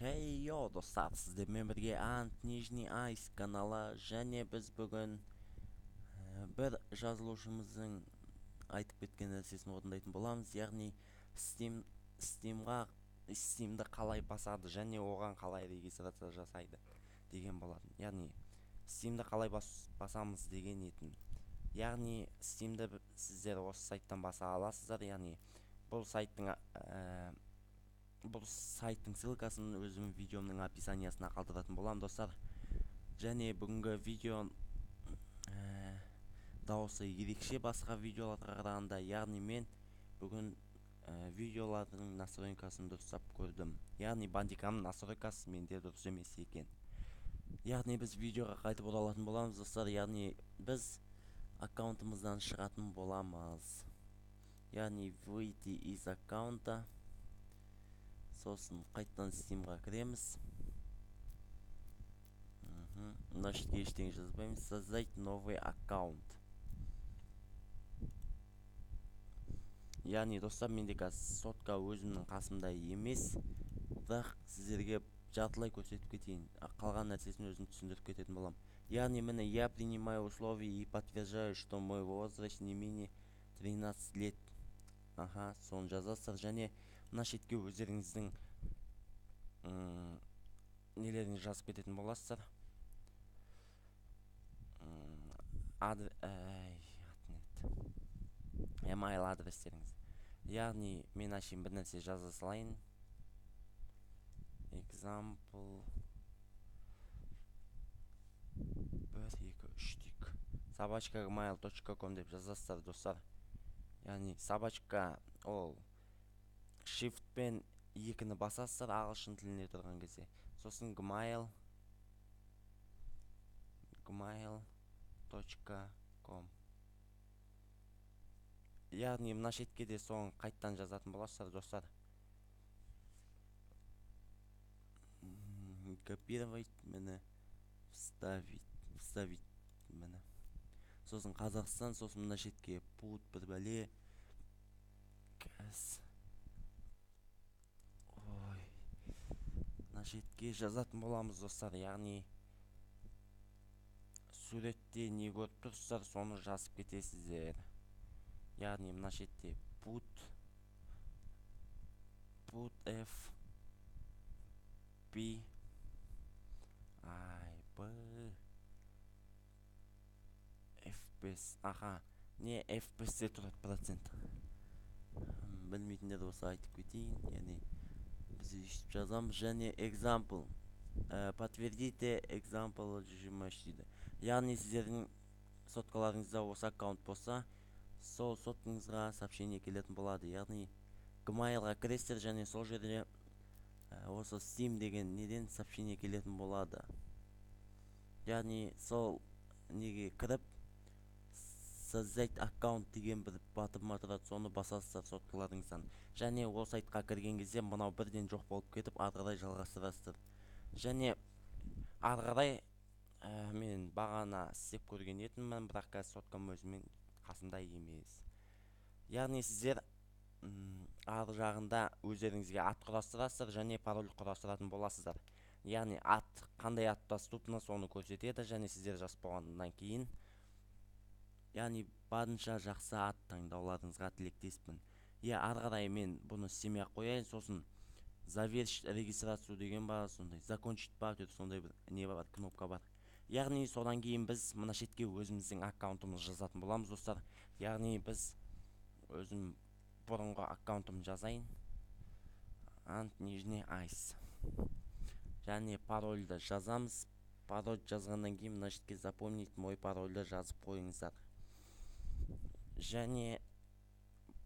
Хейо достар, сіздермен бірге Ant Nижний Айс каналы, және біз бүгін бір жазылушымыздың айтып кеткен нәрсесін орындайтын боламыз, яғни Steam'ді қалай басады және оған қалай регистрация жасайды деген болатын. Яғни Steam'ді қалай басамыз деген етін. Яғни Steam'ді сіздер осы сайттан баса аласыздар. Яғни бұл сайттың ссылкасын өзім видеомның описаниясына қалдыратын болам достар. Және бүгінгі видео дауысы ерекше басқа видеоларға қарағанда, яғни мен бүгін видеолардың настройкасын дұрыстап көрдім. Яғни бандикамның настройкасы менде дұрыс емес екен. Яғни біз видеоға қайтып оралатын боламыз достар. Яғни біз аккаунтымыздан шығатын боламыз. Яғни выйти из аккаунта. Сосын қайттан Steam'ға кіреміз. Мына жерге ештеңе жазбаймыз. Создать новый аккаунт. Яғни достар, менде сотка өзімнің қасымда емес, бірақ сіздерге жартылай көрсетіп кетейін. Қалған нәрсесін өзім түсіндіріп кететін болам. Яғни міне, я принимаю условия и подтверждаю, что мой возраст не менее 13 лет. Соны жазасыздар. Және мына шетке өздеріңіздің нелеріңізді жазып кететін боласыздар. Email адрестеріңіз. Яғни мен ашайын, бір нәрсе жаза салайын. Example 123 @gmail.com деп жазасыздар достар. Яғни собачка ол shift пен 2-ні басасыздар ағылшын тілінде тұрған кезде. Сосын gmail.com. Яғни мына шетке де соң қайттан жазатын боласыздар достар. Копировать, мені вставить мені. Сосын Қазақстан, сосын мына шетке пут бір бәле. Мына шетке жазатын боламыз достар. Яғни суретте не көріп тұрсыздар, соны жазып кетесіздер. Яғни мына шетте put f p f5. Не f5-те тұрады процент. Білмейтіндер осы айтып кетейін. Яғни біз ешіп жазамыз. Және example. Подтвердите example режимаш дейді. Яғни сіздердің соткаларыңызда осы аккаунт болса, сол соткаңызға сообщение келетін болады. Яғни Gmailға кіресіздер және сол жерде осы Steam деген неден сообщение келетін болады. Яғни сол неге кіріп создать аккаунт деген бір батырма тұрады, соны басасыздар соткаларыңыздан. Және ол сайтқа кірген кезде мынау бірден жоқ болып кетіп, арғарай жалғастырасыздар. Және арғарай мен бағана істеп көрген едім, бірақ қазір соткам өзімен қасымда емес. Яғни сіздер ар жағында өздеріңізге ат құрастырасыздар және пароль құрастыратын боласыздар. Яғни қандай ат доступны соны көрсетеді, және сіздер жазып болғаннан кейін, яғни барынша жақсы ат таңдауларыңызға тілектеспін. Ары қарай мен бұны істемей ақ қояйын. Сосын завершить регистрацию деген бар, сондай закончить партию, сондай бір не бар, кнопка бар. Яғни содан кейін біз мына шетке өзіміздің аккаунтымыз жазатын боламыз достар. Яғни біз өзім бұрынғы аккаунтым жазайын. Ant Nижний Айс. Және парольді жазамыз. Пароль жазғаннан кейін мына шетке запомнить мой парольді жазып қойыңыздар. Және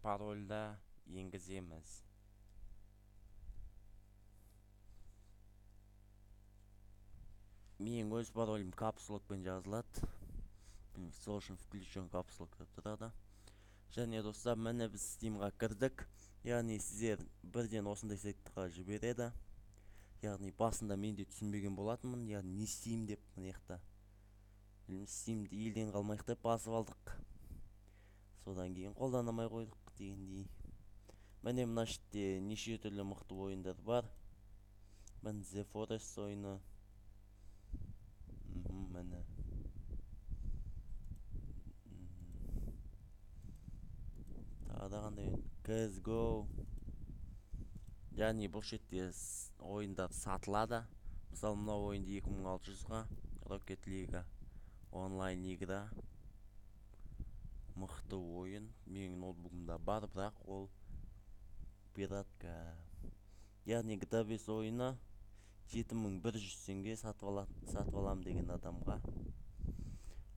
парольді енгіземіз. Мен өз паролім капслокпен жазылады. Сол үшін включен капслокта тұрады. Және достар, міне біз Steam'ға кірдік. Яғни сіздер бірден осындай сайттарға жібереді. Яғни басында мен де түсінбеген болатынмын. Яғни не Steam деп мына жақта. Steam'ді елден қалмайық деп басып алдық. Содан кейін қолданамай қойдық дегендей. Міне мына жерде неше түрлі мықты ойындар бар. Мен The Forest ойыны. Міне. Тағы да қандай ойын? CSGO. Яғни бұл шетте ойындар сатылады. Мысалы, мынау ойынды 2600-ға, Rocket League онлайн игра. Мықты ойын. Менің ноутбугымда бар, бірақ ол пиратка. Яғни GTA 5 ойыны 7100 теңге сатып алам деген адамға.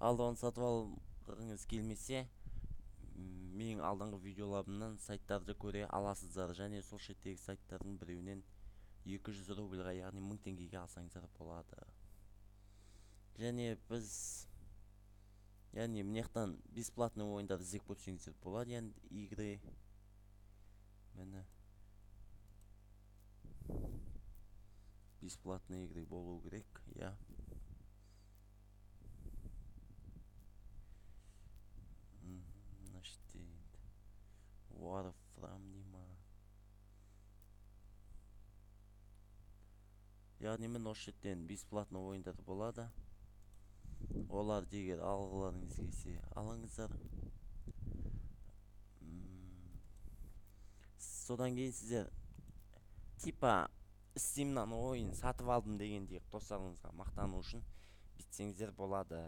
Ал оны сатып алғыңыз келмесе, менің алдыңғы видеоларымнан сайттарды көре аласыздар, және сол шеттегі сайттардың біреуінен 200 рубльға, яғни 1000 теңгеге алсаңыздар болады. Және біз, яғни мынаяқтан бесплатный ойындарды іздеп көрсеңіздер болады, яғни игры. Міне бесплатный игры болу керек, я. Warframe дейма. Яғни мен осы шеттен бесплатный ойындар болады. Олар дегер алғыларыңыз келсе алыңыздар. Содан кейін сіздер типа Steam'нан ойын сатып алдым дегенде достарыңызға мақтану үшін бітсеңіздер болады.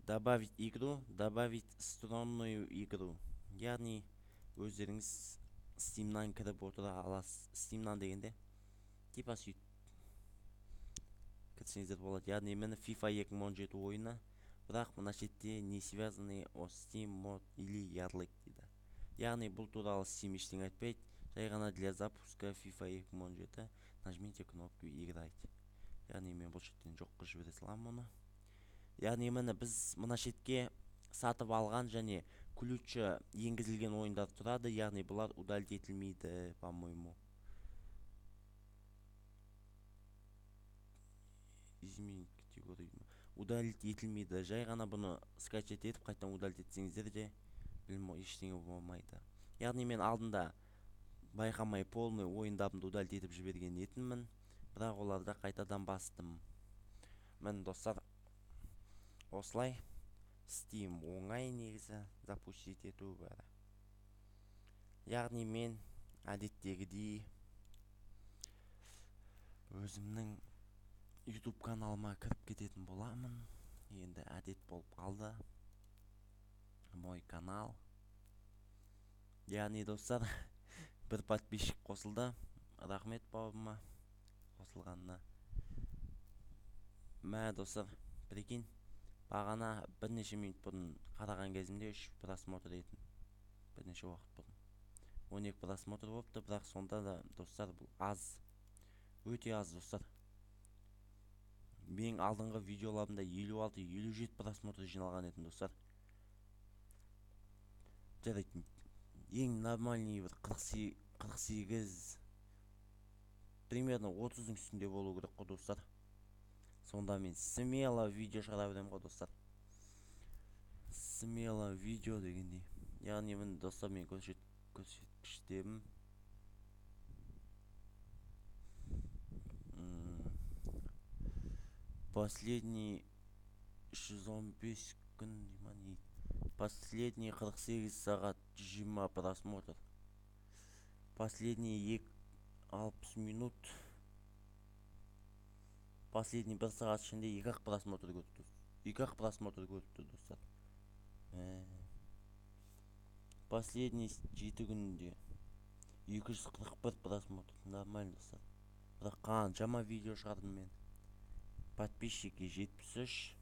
Добавить игру, добавить странную игру. Яғни өздеріңіз Steam'нан кіріп отыра аласыз. Steam'нан дегенде типа сөйт кірсеңіздер болады. Яғни мені FIFA 2017 ойыны, бірақ мына шетте не связанный о Steam мод или ярлык дейді. Яғни бұл туралы Steam ештеңе айтпайды. Жай ғана для запуска FIFA 2017 нажмите кнопку играть. Яғни мен бұл шеттен жоққа жібере салам оны. Яғни мені біз мына шетке сатып алған және ключі енгізілген ойындар тұрады. Яғни бұлар удалить етілмейді, по-моему. Изменить категорию. Удалить етілмейді. Жай ғана бұны скачать етіп, қайтадан удалить етсеңіздер де ештеңе болмайды. Яғни мен алдында байқамай полный ойындарымды удалить етіп жіберген етінмін, бірақ оларды қайтадан бастым. Мен достар, осылай Steam оңай негізі запустить ету бәрі. Яғни мен әдеттегідей өзімнің YouTube каналыма кіріп кететін боламын. Енді әдет болып қалды. Мой канал. Яғни достар, бір подписчик қосылды. Рахмет бауырыма қосылғанына. Мә достар, прикинь, бағана бірнеше минут бұрын қараған кезімде 3 просмотр етін. Бірнеше уақыт бұрын 12 просмотр болыпты, бірақ сонда да достар бұл аз. Өте аз достар. Менің алдыңғы видеоларымда 56-57 просмотр жиналған етін достар. Жарайды, ең нормальный бір 48, примерно 30-ның үстінде болу керек қой достар. Сонда мен смело видео шығара беремін ғой достар. Смело видео дегендей. Яғни мен достар, мен көрсеткіштерім последний 115 күн, последний 48 сағат 20 просмотр, последний 60 минут, последний 1 сағат ішінде 2 просмотр көріпті достар. Последний 7 күнінде 241 просмотр. Нормально достар. Бірақ қаншама видео шығардым мен. Подписчики 73.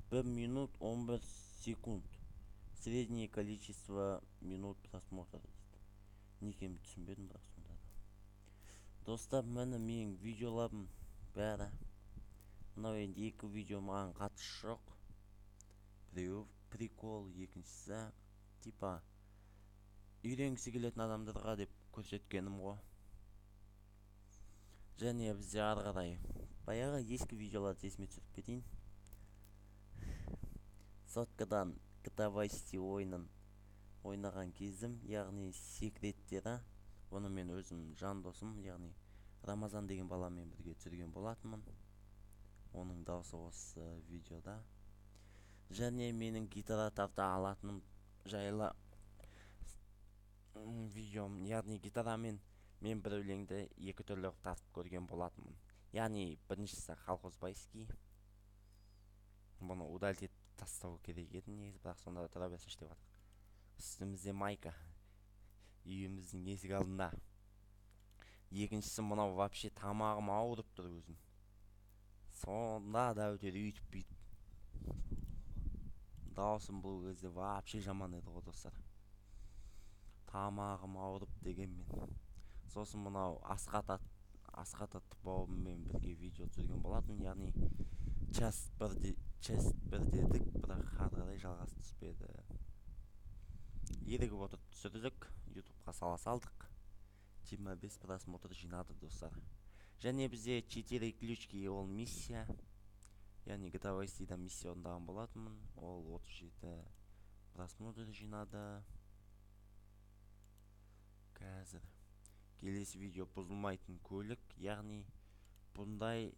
Бір минут 11 секунд. Среднее количество минут просмотра. Некем түсінбедім, бірақ сонда да. Достар, менің видеоларым бәрі. Мынау енді 2 видео маған қатысы жоқ. Біреу прикол, екіншісі типа үйренгісі келетін адамдарға деп көрсеткенім ғой. Және бізде ары қарай баяғы ескі видеоларды есіме түсіріп кетейін. Соткадан GTA Vice City ойынын ойнаған кезім, яғни секреттері. Оны мен өзім жан досым, яғни Рамазан деген баламен бірге түсірген болатынмын. Оның дауысы осы видеода. Және менің гитара тарта алатыным жайлы видеом, яғни гитарамен мен бір өлеңді екі түрлі тартып көрген болатынмын. Яғни біріншісі колхоз байский. Бұны удалить етіп тастау керек еді негізі, бірақ сонда тұра берсінші деп жатыр. Үстімізде майка, үйіміздің есік алдында. Екіншісі мынау вообще тамағым ауырып тұр өзім. Сонда да өтеді үйтіп бүйтіп. Даусым бұл кезде вообще жаман еді ғой достар. Тамағым ауырып дегенмен. Сосын мынау Асқат атты бауырыммен бірге видео түсірген болатын, яғни часть 1 дедік, бірақ ары қарай жалғасы түспеді. Ерігіп отырып түсірдік, ютубқа сала салдық. 25 просмотр жинады достар. Және бізде 4 ключки, ол миссия. Яғни GTA Vice City'да миссия орындаған болатынмын. Ол 37 просмотр жинады. Қазір келесі видео бұзылмайтын көлік, яғни бұндай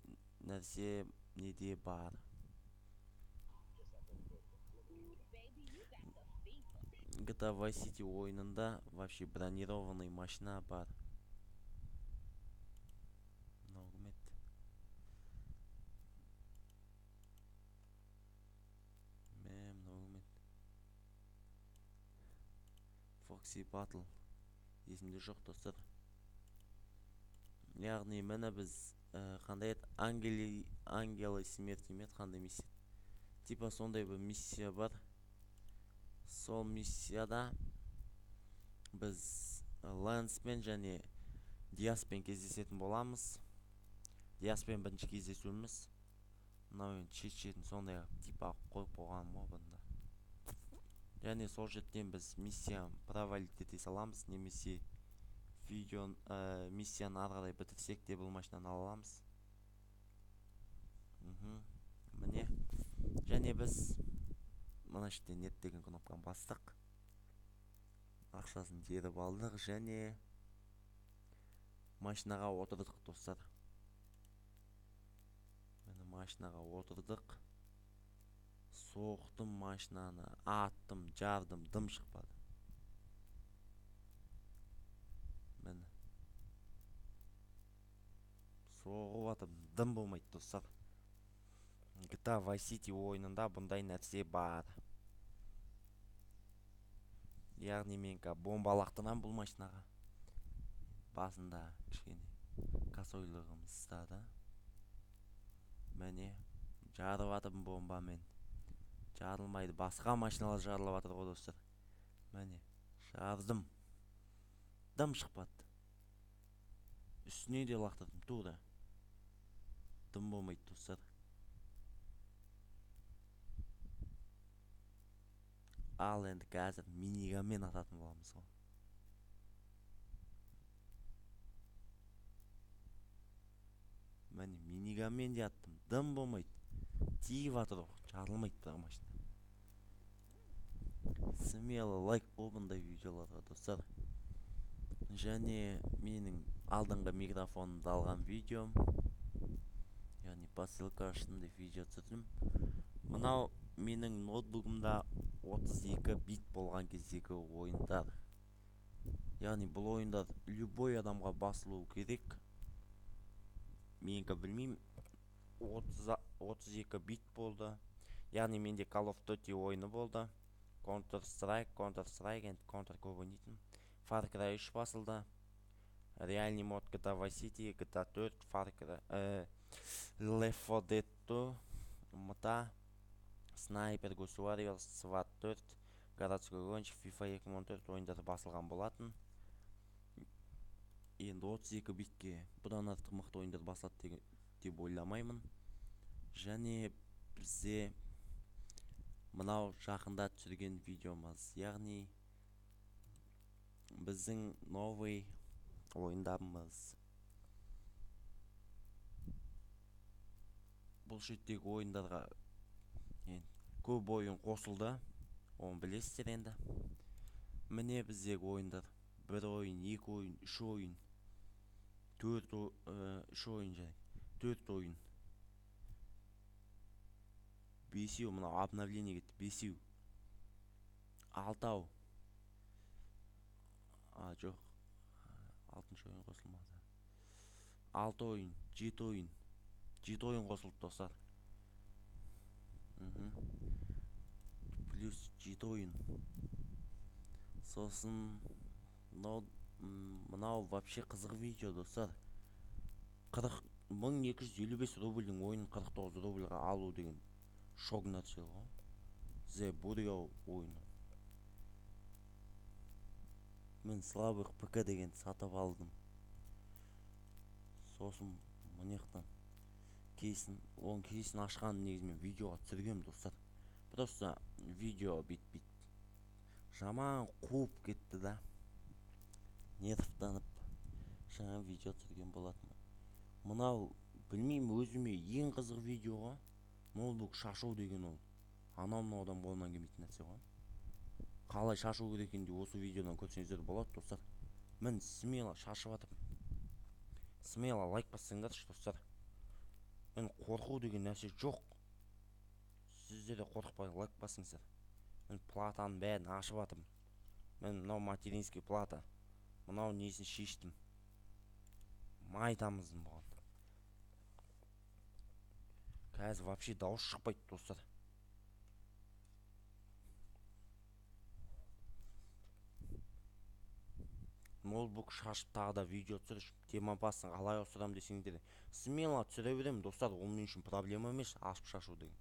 нәрсе неде бар. GTA Vice City ойынында вообще бронированный машина бар. Foxy Battle есімде жоқ достар. Яғни мені біз қандай еді, ангелы смерти ме, қандай миссия, типа сондай бір миссия бар. Сол миссияда біз Лэнспен және Диаспен кездесетін боламыз. Диаспен бірінші кездесуіміз. Мынау шет-шетін сондай типа қойып қойған ма бұнда. Және сол жеттен біз миссия провалить ете саламыз, немесе миссияны ары қарай бітірсек те бұл машинаны ала аламыз. Міне. Және біз мына жерде нет деген кнопканы бастық. Ақшасын теріп алдық және машинаға отырдық достар. Мені машинаға отырдық. Соқтым машинаны, аттым, жардым, дым шықпады. Мені соғып атып, дым болмайды достар. GTA Vice City ойынында бұндай нәрсе бар. Яғни менікі бомбалақтынан бұл машинаға. Басында кішкене косойлығымыз стады. Міне жарып атып бомбамен. Жарылмайды, басқа машиналар жарылып атыр ғой достар. Міне жардым, дым шықпады. Үстіне де лақтырдым, тура дым болмайды достар. Ал енді қазір миниганмен ататын боламыз ғой. Міне миниганмен де аттым, дым болмайды. Тиіп атыр ғой, жарылмайды бірақ машина. Смело лайк бол бұндай видеоларға достар. Және менің алдыңғы микрофонымды алған видеом, яғни посылка аштым деп видео түсірдім. Мынау менің ноутбугымда 32 бит болған кездегі ойындар. Яғни бұл ойындар любой адамға басылуы керек. Менікі білмеймін, 32 бит болды. Яғни менде Call of Duty ойыны болды. Counter-Strike, Counter көп ойнайтын. Far Cry 3 басылды. Реальный мод GTA Vice City, GTA 4, Far Cry, Left 4 Dead 2, МТА, Sniper Ghost Warriors, SWAT 4, городской гонщик, FIFA 2014 ойындары басылған болатын. Енді 32 битке бұдан артық мықты ойындар басылады деп ойламаймын. Және бізде мынау жақында түсірген видеомыз, яғни біздің новый ойындарымыз. Бұл шеттегі ойындарға көп ойын қосылды. Оны білесіздер енді. Міне біздегі ойындар: 1 ойын, 2 ойын, 3 ойын, 3 ойын және 4 ойын. 5-еу мынау обновление кетті. 5-еу. 6-ау. Жоқ. 6-шы ойын қосылмады. 6 ойын, 7 ойын. 7 ойын қосылды достар. Плюс 7 ойын. Сосын мынау вообще қызық видео достар. 1255 рубльдің ойынын 49 рубльға алу деген шок нәрсе ғой. The Burial ойыны. Мен слабых ПК деген сатып алдым. Сосын мынаяқтан оның кейсін ашқанын негізімен видеоға түсіргем достар. Просто видео бит жаман қуып кетті да. Нервтанып жаңа видео түсірген болатын. Мынау білмеймін, өзіме ең қызық видеоға ноутбук шашу деген ол. Анау адам қолынан келмейтін нәрсе ғой. Қалай шашу керек екен деп осы видеодан көрсеңіздер болады достар. Мен смело шашып жатырмын. Смело лайк бассаңдаршы достар. Мен қорқу деген нәрсе жоқ. Сіздер де қорықпай лайк басыңыздар. Мен платаның бәрін ашып жатырмын. Мен мынау материнский плата. Мынау несін шештім. Май тамыздым бұған. Қазір вообще дауыс шықпайды достар. Ноутбук шашып тағы да видео түсіріп, тема басын қалай осырам десеңдер, смело түсіре беремін достар. Ол мен үшін проблема емес, ашып шашу деген.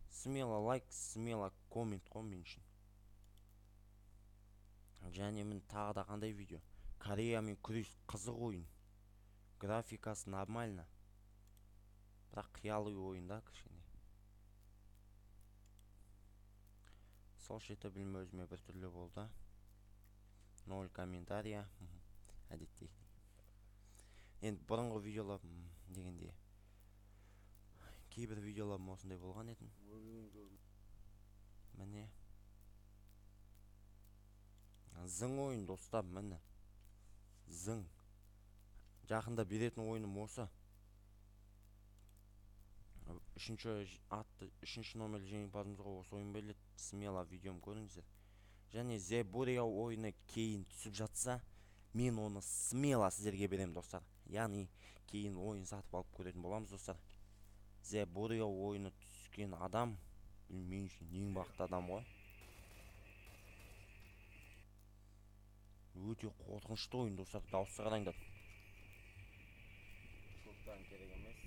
Смело лайк, смело коммент қой мен үшін. Және мен тағы да қандай видео? Кореямен күрес қызық ойын. Графикасы нормально. Бірақ қиялы ойында кішкене. Сол шеті білім өзіме бір түрлі болды. 0 комментария. Әдетте. Енді бұрынғы видеолар дегенде кейбір видеоларым осындай болған еді. Міне. Зың ойын достар, міне. Зың. Жақында беретін ойыным осы. Үшінші номерлі жеңімпазымызға осы ойын беріледі. Смело видеом көріңіздер. Және The Burial ойыны кейін түсіп жатса, мен оны смело сіздерге берем достар. Яғни кейін ойын сатып алып көретін боламыз достар. The Burial ойыны түскен адам мен үшін ең бақытты адам ғой. Өте қорқынышты ойын достар. Дауысты қараңдар. Көптен керек емес.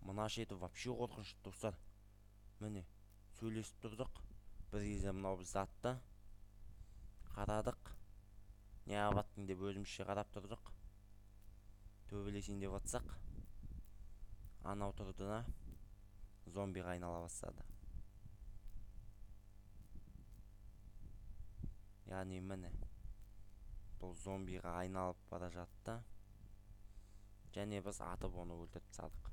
Мына шеті вообще қорқынышты достар. Міне, сөйлесіп тұрдық. Бір кезде мынау біз затты қарадық. Не аваттың деп өзімізше қарап тұрдық. Төбелесейін деп атсақ, анау тұрды да зомбиға айнала бастады. Яғни міне, бұл зомбиға айналып бара жатты. Және біз атып оны өлтіріп салдық.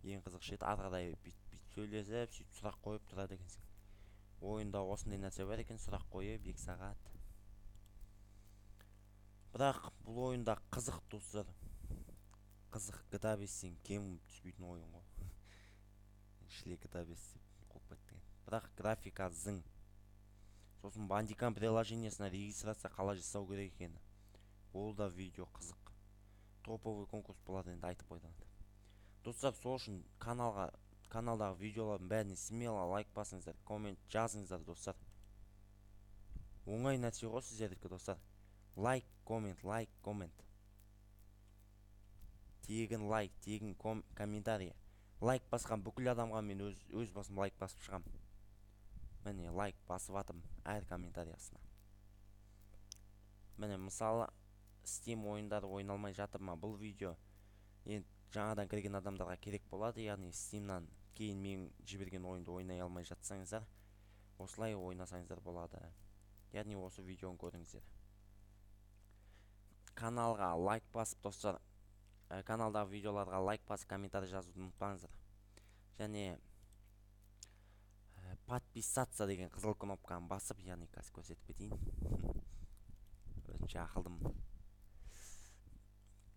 Ең қызық шет арқадай бит сөйлесіп, сөйтіп сұрақ қойып тұрады екенсің. Ойында осындай нәрсе бар екен, сұрақ қойып 2 сағат. Бірақ бұл ойында қызық достар. Қызық GTA 5-тен кем түспейтін ойын ғой. Шіле GTA 5 деп қойып. Бірақ графика зың. Сосын Bandicam приложениесіне регистрация қалай жасау керек екені. Ол да видео қызық. Топовый конкурс болады енді айтып қойдым. Достар, сол үшін каналдағы видеолардың бәріне смело лайк басыңыздар, коммент жазыңыздар достар. Оңай нәрсе ғой сіздердікі достар. Лайк, коммент. Тегін лайк, тегін комментария. Лайк басқан бүкіл адамға мен өз басым лайк басып шығам. Міне лайк басып атым әр комментариясына. Міне мысалы Steam ойындары ойналмай жатыр ма? Бұл видео енді жаңадан кірген адамдарға керек болады. Яғни Steam'нан кейін мен жіберген ойынды ойнай алмай жатсаңыздар, осылай ойнасаңыздар болады. Яғни осы видеоны көріңіздер. каналға лайк басып достар, каналдағы видеоларға лайк басып комментарий жазуды ұмытпаңыздар. Және подписаться деген қызыл кнопканы басып, яғни қазір көрсетіп кетейін. Өзінше ақылдымын.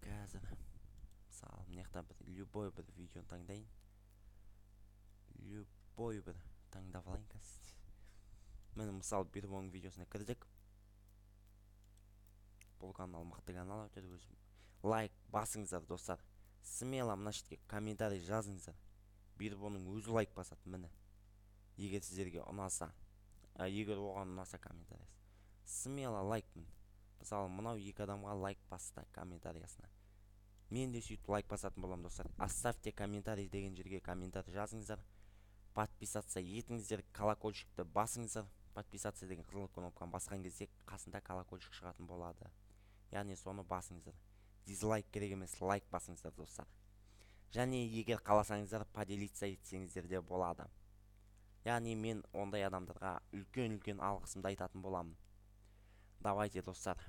Қазір мысалы мына бір любой бір видеоны таңдайын. Любой бір таңдап алайын қазір. Міне мысалы Бирбоның видеосына кірдік. Бұл канал мықты канал өтеді өзім. Лайк басыңыздар достар. Смело мына жерге комментарий жазыңыздар. Бирбоның өзі лайк басады міне. Егер сіздерге ұнаса, егер оған ұнаса комментарий. Смело лайк мін. Мысалы мынау екі адамға лайк басты комментариясына. Мен де сөйтіп лайк басатын боламын достар. Оставьте комментарий деген жерге комментарий жазыңыздар. Подписаться етіңіздер, колокольчикті басыңыздар. Подписаться деген қызыл кнопканы басқан кезде қасында колокольчик шығатын болады. Яғни соны басыңыздар. Дизлайк керек емес, лайк басыңыздар достар. Және егер қаласаңыздар поделиться етсеңіздер де болады. Яғни мен ондай адамдарға үлкен алғысымды айтатын боламын. Давайте достар.